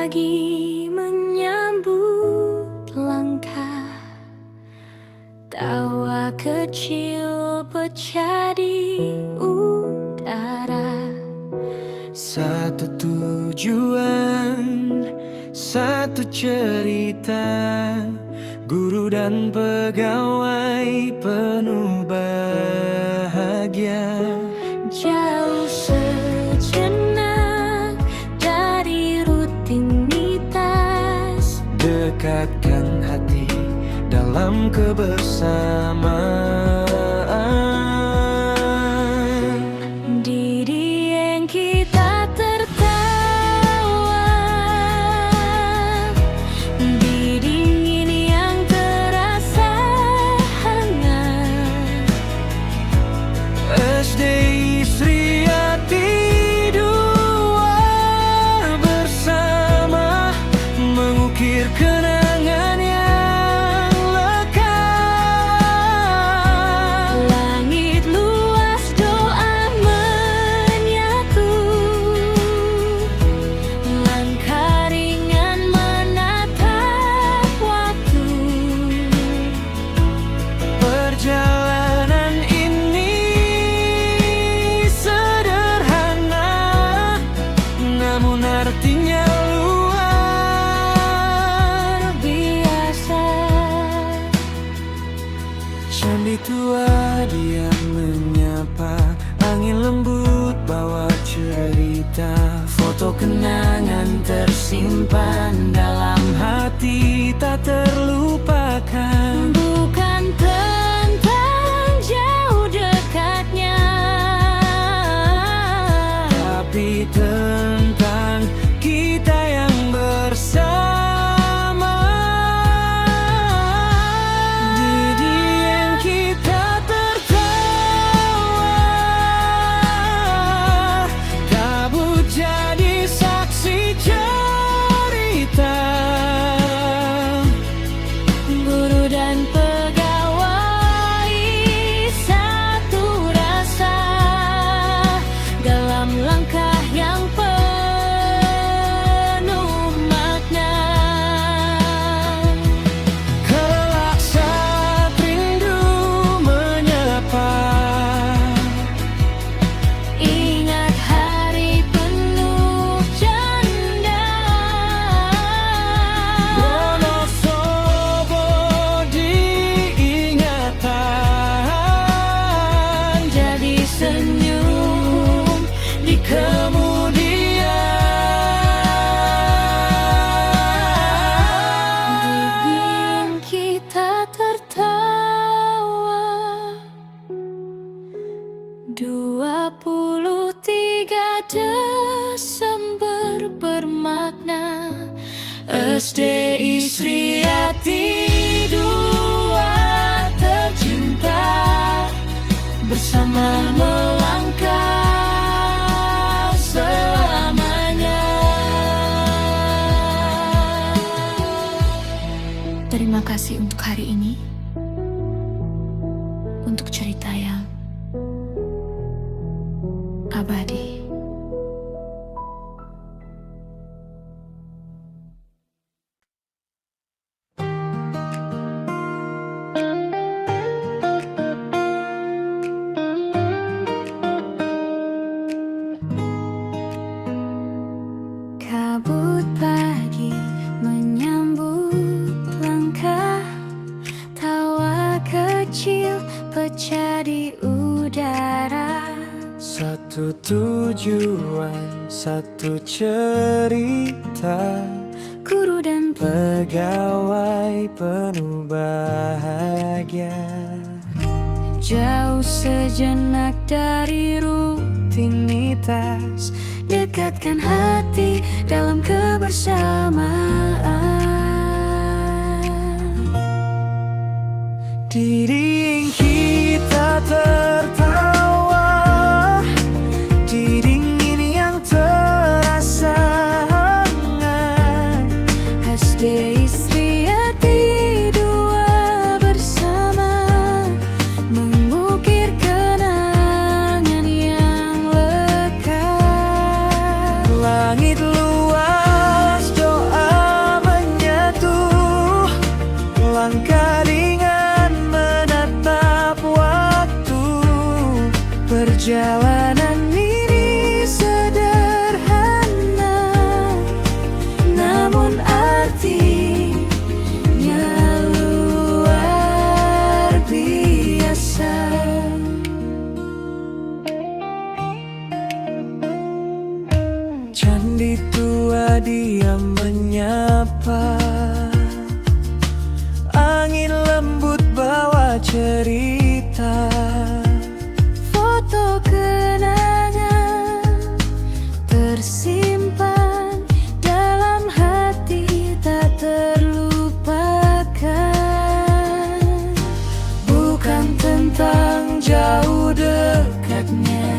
pagi menyambut langkah, tawa kecil pecah di udara. Satu tujuan, satu cerita, guru dan pegawai penuh bahagia. Jauh sejenak dari rutinitas, dekatkan hati dalam kebersamaan. di dieng kita tertawa, di dingin yang terasa hangat. SD Sri Ati dua bersama mengukir kenangan yang lekat. Langit luas doa menyatu, langkah ringan menatap waktu. Perjalanan ini sederhana, namun artinya luar Biasa Candi tua dia menyapa, angin lembut bawa cerita. Foto kenangan tersimpan dalam hati tak terlupakan. bukan tentang jauh dekatnya, Tapi tentang kita yang bersama. Di dieng kita tertawa, kabut jadi saksi cerita. guru dan pegawai satu rasa dalam langkah yang penuh makna. Kelak saat rindu menyapa, Ingat hari penuh canda, Wonosobo diingatan, jadi senyum di kemudian. Di kita tertawa, 23 Desember bermakna. SDI Sri Ati dua tercinta, bersama melangkah selamanya. Terima kasih untuk hari ini, untuk cerita yang abadi. Kabut pagi menyambut langkah, tawa kecil pecah di udara. Satu tujuan, satu cerita, Guru dan pegawai penuh bahagia. jauh sejenak dari rutinitas, dekatkan hati dalam kebersamaan. Di dieng kita tertawa, di dingin yang terasa hangat. SD Sri Ati dua bersama mengukir kenangan yang lekat. Langit luas doa Candi tua diam menyapa, angin lembut bawa cerita. Foto kenangan tersimpan dalam hati tak terlupakan. Bukan tentang jauh dekatnya,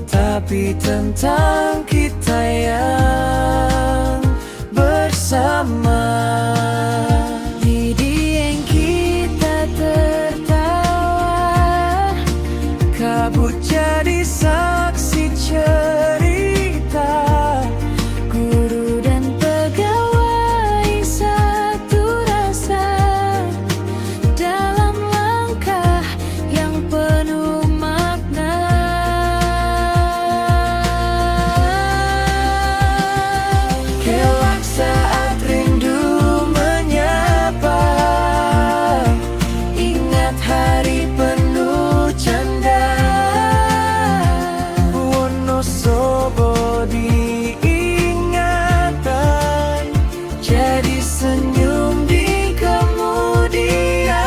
tapi tentang kita yang bersama. Di dieng kita tertawa, Kabut jadi saksi cerita. guru dan pegawai satu rasa dalam langkah yang penuh makna. Kelak saat rindu menyapa, ingat hari penuh canda. Wonosobo diingatan, jadi senyum di kemudian.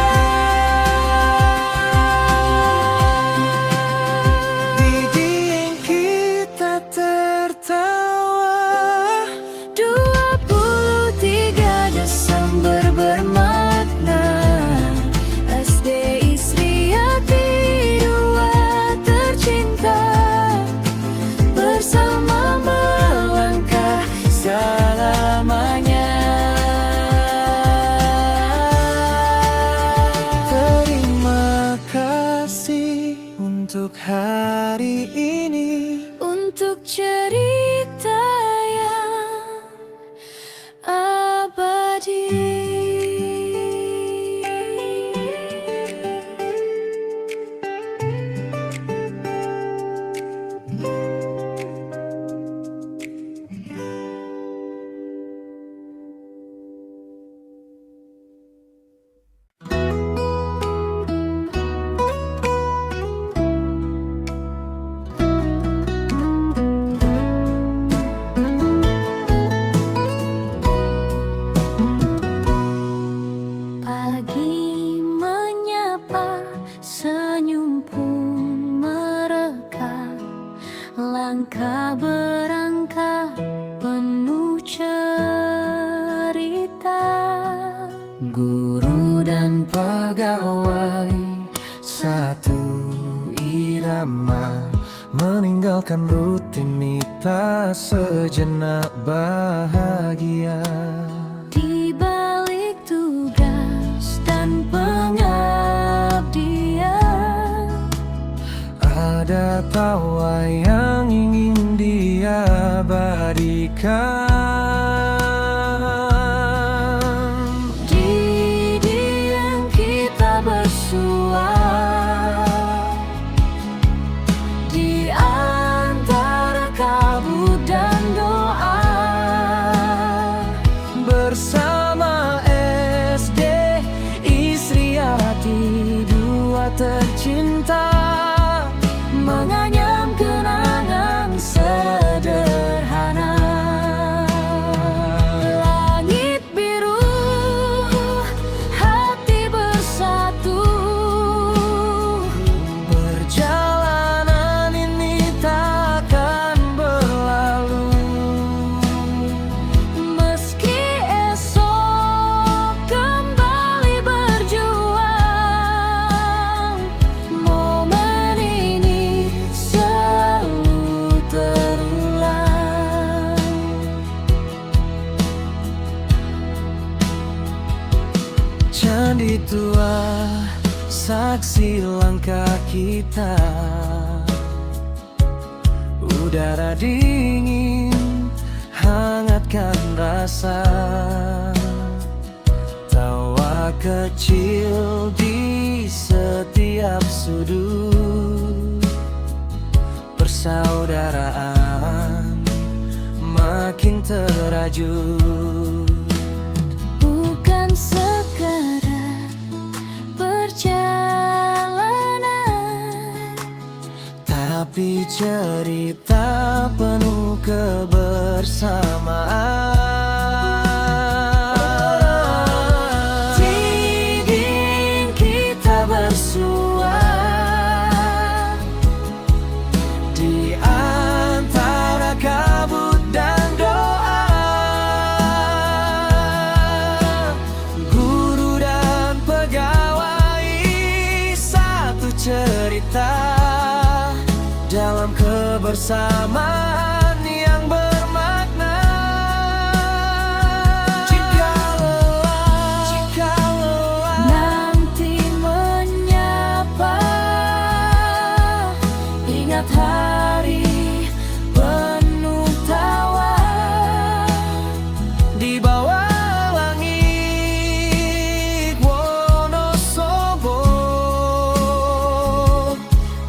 Di dieng kita tertawa, 23 Desember bermakna. SD Isriati dua tercinta, bersama melangkah selamanya. terima kasih untuk hari ini. Untuk cerita yang abadi. Pagi menyapa, senyum pun mereka, langkah berangkat penuh cerita. Guru dan pegawai satu irama, meninggalkan rutinitas sejenak bahagia. Di balik tugas dan pengabdian, Ada tawa yang ingin diabadikan. di dieng kita bersua, di antara kabut dan doa. Bersama SD Isriati dua tercinta, Menganyam kenangan sederhana. Langit biru, hati bersatu. perjalanan ini takkan berlalu. Meski esok kembali berjuang, momen ini selalu terulang. Candi tua, saksi langkah kita. Udara dingin, hangatkan rasa. Tawa kecil di setiap sudut. Persaudaraan makin terajut. Bukan sekadar perjalanan, Tapi cerita cerita penuh kebersamaan. Dinding kita bersua di antara kabut dan doa. Guru dan pegawai, satu cerita dalam kebersamaan yang bermakna. Jika lelah nanti menyapa, ingat hari penuh tawa di bawah langit Wonosobo,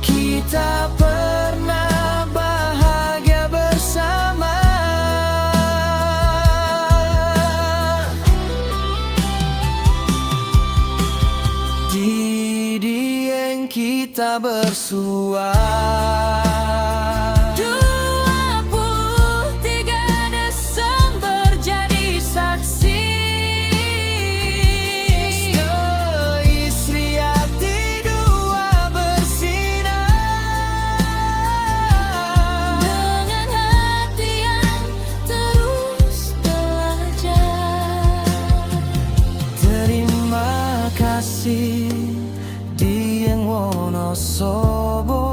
kita pernah bahagia bersama. Di Dieng kita bersua 23 Desember jadi saksi. Istri hati dua bersinar Dengan hati yang terus belajar. Terima kasih Dieng Wonosobo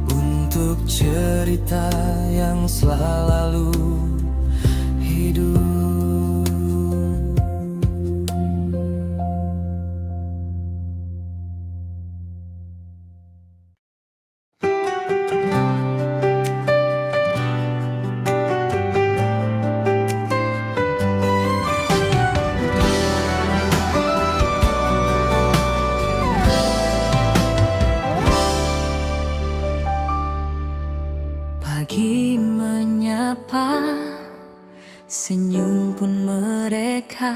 untuk cerita yang selalu hidup. Pagi menyapa, senyum pun mereka.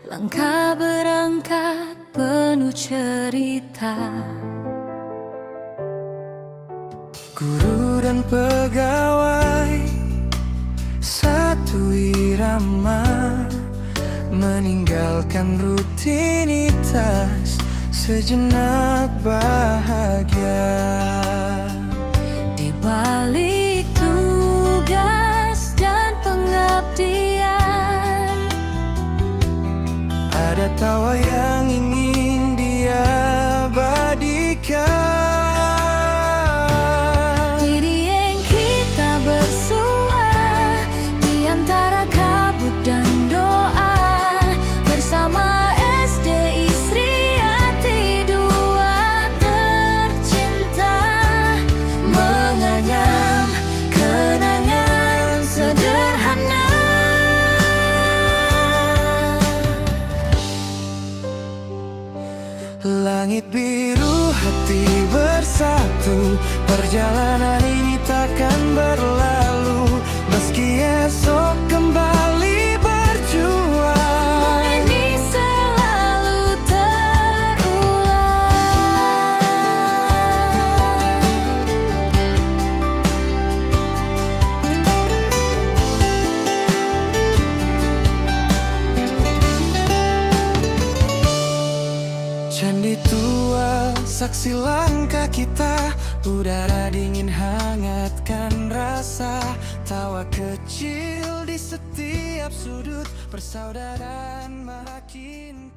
Langkah berangkat penuh cerita. Guru dan pegawai, satu irama, meninggalkan rutinitas, sejenak bahagia. Di balik tugas dan pengabdian, ada tawa yang ingin diabadikan. di Dieng kita bersua di antara kabut dan doa. Bersama SD Istri Hati dua tercinta, menganyam kenangan sederhana. Langit biru hati bersatu, perjalanan ini takkan berlalu. Meski esok kembali berjuang, Ini selalu candi tua saksi langkah kita, udara dingin hangatkan rasa. Tawa kecil di setiap sudut, persaudaraan makin